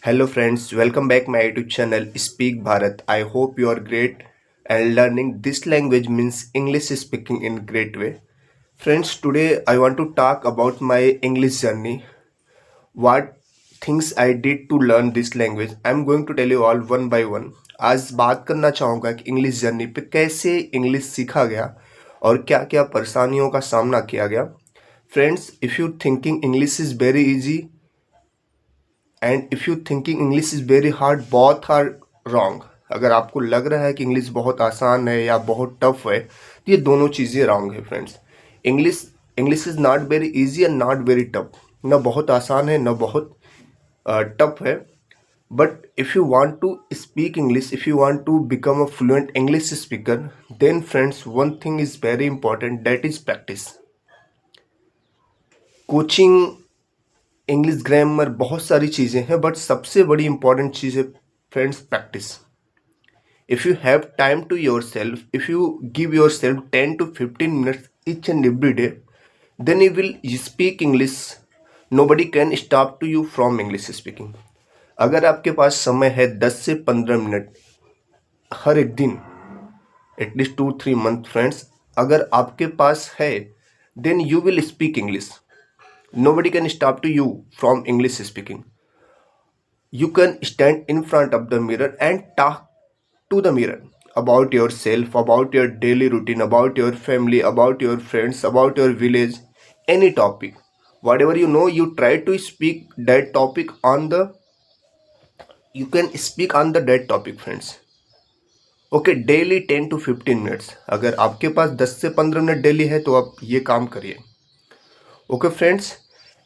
Hello friends, welcome back my YouTube channel Speak Bharat. I hope you are great and learning this language means English speaking in great way. Friends, today I want to talk about my English journey. What things I did to learn this language. I'm going to tell you all one by one. आज बात करना चाहूँगा कि English journey पे कैसे English सीखा गया और क्या क्या परेशानियों का सामना किया गया. Friends, if you thinking English is very easy and if you thinking English is very hard, both are wrong. अगर आपको लग रहा है कि इंग्लिश बहुत आसान है या बहुत टफ है तो ये दोनों चीज़ें रॉन्ग है friends. English English is not very easy and not very tough. ना बहुत आसान है ना बहुत टफ है. But if you want to speak English, if you want to become a fluent English speaker, then friends one thing is very important, that is practice. Coaching, English grammar, बहुत सारी चीज़ें हैं बट सबसे बड़ी important चीज़ है friends practice. If you have time to yourself, if you give yourself 10 to 15 minutes each and every day, then you will speak English. Nobody can stop to you from English speaking. अगर आपके पास समय है 10 से 15 minute हर एक दिन, at least 2-3 month friends, अगर आपके पास है, then you will speak English. Nobody can stop to you from English speaking. You can stand in front of the mirror and talk to the mirror about yourself, about your daily routine, about your family, about your friends, about your village, any topic. Whatever you know, you try to speak that topic on the, you can speak on the that topic friends. Okay, daily 10 to 15 minutes. अगर आपके पास 10 से 15 minute daily है तो आप ये काम करिए. Okay friends.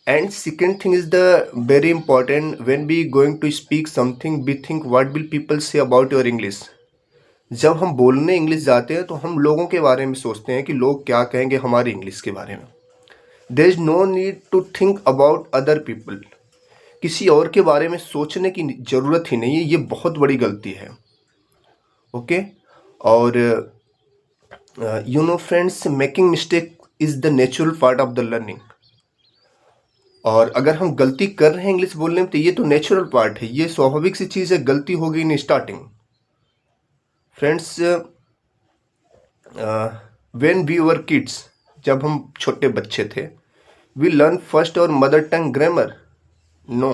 And second thing is the very important, when we going to speak something, we think what will people say about your English. जब हम बोलने इंग्लिश जाते हैं तो हम लोगों के बारे में सोचते हैं कि लोग क्या कहेंगे हमारी इंग्लिश के बारे में. There is no need to think about other people. किसी और के बारे में सोचने की ज़रूरत ही नहीं है. ये बहुत बड़ी गलती है. ओके. और you know friends, making mistake is the natural part of the learning. और अगर हम गलती कर रहे हैं इंग्लिश बोलने में तो ये तो नेचुरल पार्ट है, ये स्वाभाविक सी चीज़ है. गलती होगी in starting. Friends, when we were kids, जब हम छोटे बच्चे थे, we learn first our mother tongue grammar. No.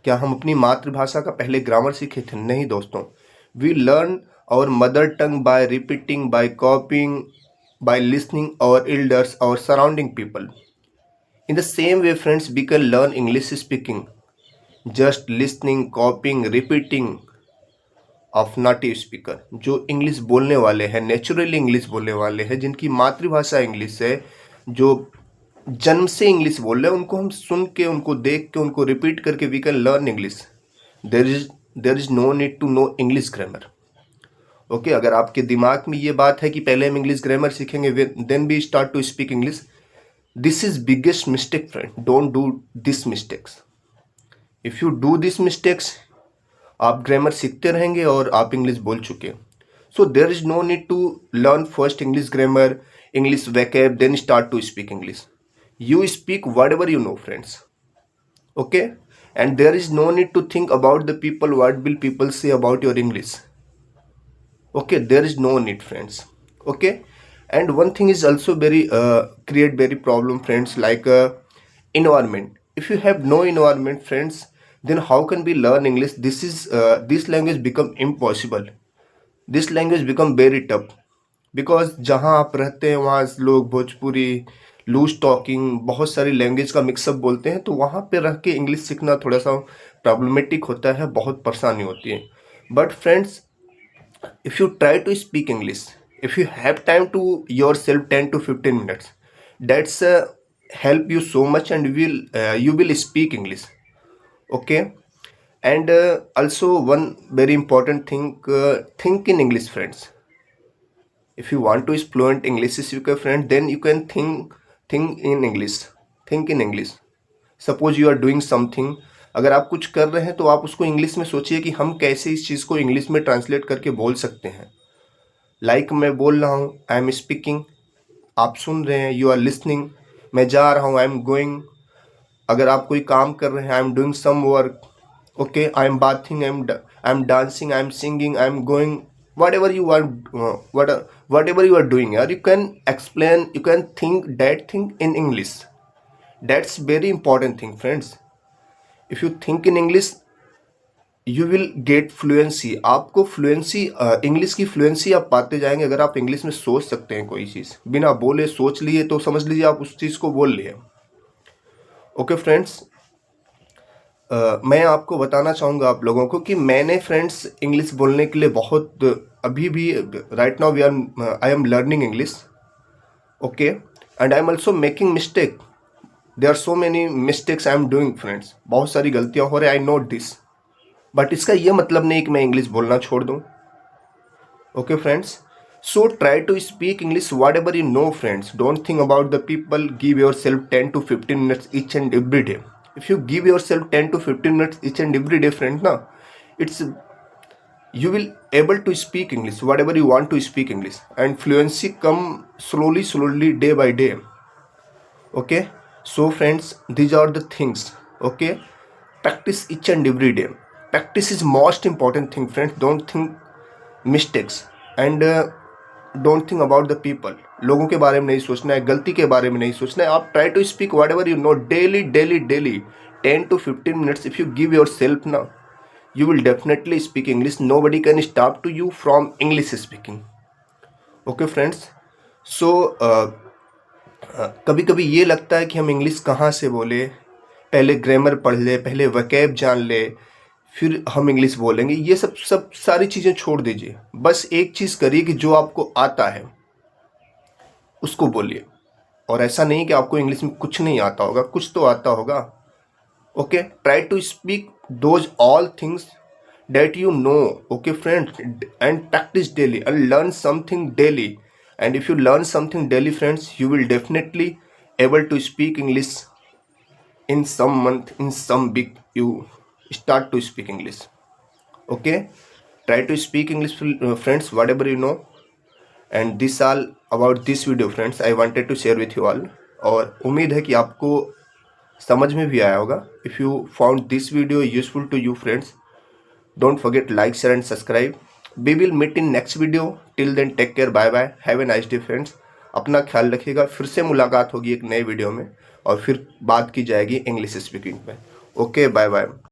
क्या हम अपनी मातृभाषा का पहले ग्रामर सीखे थे? नहीं दोस्तों. We learn our mother tongue by repeating, by copying, by listening our elders और surrounding people. In the same way, friends, we can learn English speaking just listening, copying, repeating of native speaker. जो English बोलने वाले हैं, naturally English बोलने वाले हैं, जिनकी मातृभाषा इंग्लिश है, जो जन्म से इंग्लिश बोल रहे हैं, उनको हम सुन के, उनको देख के, उनको रिपीट करके we can learn English. There is no need to know English grammar. Okay. अगर आपके दिमाग में ये बात है कि पहले हम इंग्लिश ग्रामर सीखेंगे then we start to speak English, this is biggest mistake friend. Don't do this mistakes. If you do this mistakes, आप ग्रामर सीखते रहेंगे और आप इंग्लिश बोल चुके. So there is no need to learn first English grammar, English vocab, then start to speak English. You speak whatever you know friends. Okay. And there is no need to think about the people, what will people say about your English. Okay, there is no need friends. Okay. And one thing is also very create very problem friends, like environment. If you have no environment friends, then how can we learn English? This language become impossible. This language become very tough. Because जहाँ आप रहते हैं वहाँ लोग Bhojpuri, loose talking, बहुत सारी language का mix up बोलते हैं, तो वहाँ पे रह के इंग्लिश सीखना थोड़ा सा प्रॉब्लमेटिक होता है, बहुत परेशानी होती है. But friends, if you try to speak English, if you have time to yourself 10 to 15 minutes, that's help you so much and you will speak English. Okay. And also one very important thing, think in English friends. If you want to speak fluent English speaker friend, then you can think in English. Think in English. Suppose you are doing something, अगर आप कुछ कर रहे हैं तो आप उसको English में सोचिए कि हम कैसे इस चीज़ को इंग्लिश में ट्रांसलेट करके बोल सकते हैं. लाइक मैं बोल रहा हूँ, आई एम स्पीकिंग, आप सुन रहे हैं, यू आर लिसनिंग. मैं जा रहा हूँ, आई एम गोइंग. अगर आप कोई काम कर रहे हैं, I am doing some work. Okay, I am bathing, I'm dancing, I'm singing, I'm going, whatever you are, whatever you are doing, or you can explain, you can think that thing in English. That's very important thing, friends. If you think in English, you will get fluency. आपको fluency, English की fluency आप पाते जाएंगे अगर आप English में सोच सकते हैं। कोई चीज़ बिना बोले सोच लिए तो समझ लीजिए आप उस चीज़ को बोल लिए। ओके फ्रेंड्स, मैं आपको बताना चाहूँगा आप लोगों को कि मैंने फ्रेंड्स इंग्लिश बोलने के लिए बहुत, अभी भी right now we are, I am learning English. Okay, and I am also making mistake. There are so many mistakes I am doing friends, बहुत सारी गलतियाँ हो रही, आई नोट दिस, बट इसका ये मतलब नहीं कि मैं इंग्लिश बोलना छोड़ दूँ। Okay friends, so try to speak English whatever you know, friends. Don't think about the people. Give yourself 10 to 15 minutes each and every day. If you give yourself 10 to 15 minutes each and every day, friend, na, it's, you will able to speak English whatever you want to speak English, and fluency come slowly day by day. Okay, so friends, these are the things. Okay, practice each and every day. Practice is most important thing, friends. Don't think mistakes, and don't think about the people. लोगों के बारे में नहीं सोचना है, गलती के बारे में नहीं सोचना है। आप try to speak whatever you know daily 10 to 15 minutes. If you give yourself ना, you will definitely speak English. Nobody can stop to you from English speaking. Okay friends, so कभी कभी ये लगता है कि हम English कहाँ से बोले, पहले ग्रामर पढ़ ले, पहले वकैब जान ले, फिर हम इंग्लिश बोलेंगे। ये सब सारी चीज़ें छोड़ दीजिए। बस एक चीज़ करिए कि जो आपको आता है उसको बोलिए। और ऐसा नहीं कि आपको इंग्लिश में कुछ नहीं आता होगा, कुछ तो आता होगा। Okay, try to speak those all things that you know. Okay friends, and practice daily and learn something daily. And if you learn something daily, friends, you will definitely able to speak English in some month, in some week you start to speak English. Okay, try to speak English, friends, whatever you know. And this all about this video, friends, I wanted to share with you all. और उम्मीद है कि आपको समझ में भी आया होगा। If you found this video useful to you, friends, don't forget like, share and subscribe. We will meet in next video. Till then, take care, bye bye, have a nice day, friends. अपना ख्याल रखिएगा। फिर से मुलाकात होगी एक नए video में, और फिर बात की जाएगी इंग्लिश स्पीकिंग पे। Okay, bye bye.